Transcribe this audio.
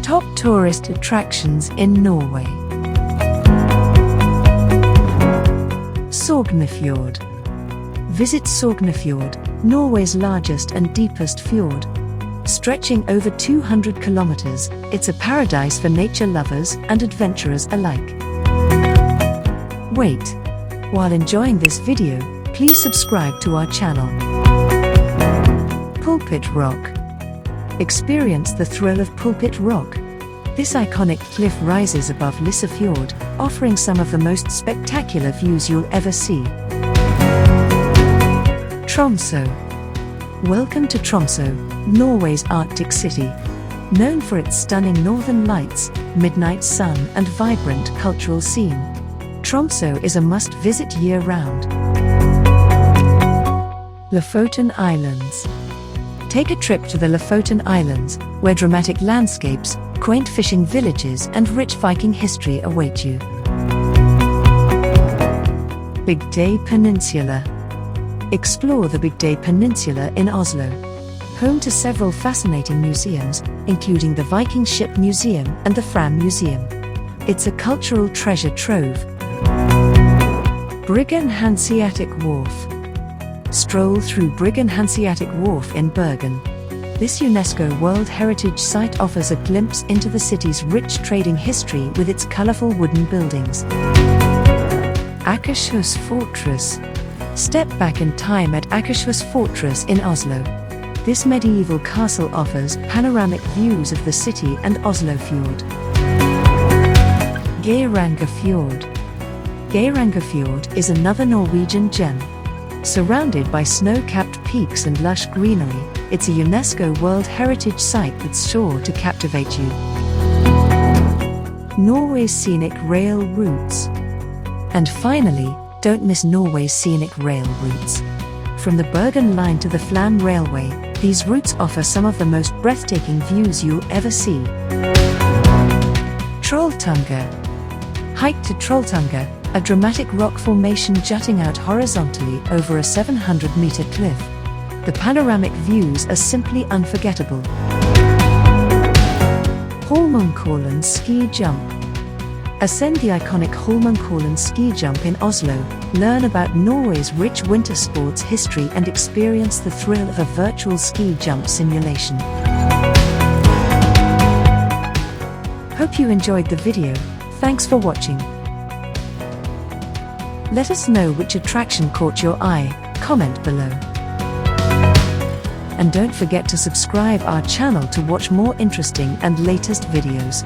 Top tourist attractions in Norway. Sognefjord. Visit Sognefjord, Norway's largest and deepest fjord. Stretching over 200 kilometers, it's a paradise for nature lovers and adventurers alike. Wait. While enjoying this video, please subscribe to our channel. Pulpit Rock. Experience the thrill of Pulpit Rock. This iconic cliff rises above Lissefjord, offering some of the most spectacular views you'll ever see. Tromsø. Welcome to Tromsø, Norway's Arctic city. Known for its stunning northern lights, midnight sun and vibrant cultural scene, Tromsø is a must-visit year-round. Lofoten Islands. Take a trip to the Lofoten Islands, where dramatic landscapes, quaint fishing villages and rich Viking history await you. Bygdøy Peninsula. Explore the Bygdøy Peninsula in Oslo. Home to several fascinating museums, including the Viking Ship Museum and the Fram Museum. It's a cultural treasure trove. Bryggen Hanseatic Wharf. Stroll through Bryggen Hanseatic Wharf in Bergen. This UNESCO World Heritage Site offers a glimpse into the city's rich trading history with its colorful wooden buildings. Akershus Fortress. Step back in time at Akershus Fortress in Oslo. This medieval castle offers panoramic views of the city and Oslofjord. Geirangafjord. Geirangafjord is another Norwegian gem. Surrounded by snow-capped peaks and lush greenery, it's a UNESCO World Heritage Site that's sure to captivate you. Norway's scenic rail routes. And finally, don't miss Norway's scenic rail routes. From the Bergen Line to the Flam Railway, these routes offer some of the most breathtaking views you'll ever see. Trolltunga. Hike to Trolltunga, a dramatic rock formation jutting out horizontally over a 700-meter cliff. The panoramic views are simply unforgettable. Holmenkollen Ski Jump. Ascend the iconic Holmenkollen ski jump in Oslo, learn about Norway's rich winter sports history and experience the thrill of a virtual ski jump simulation. Hope you enjoyed the video. Thanks for watching. Let us know which attraction caught your eye, comment below. And don't forget to subscribe our channel to watch more interesting and latest videos.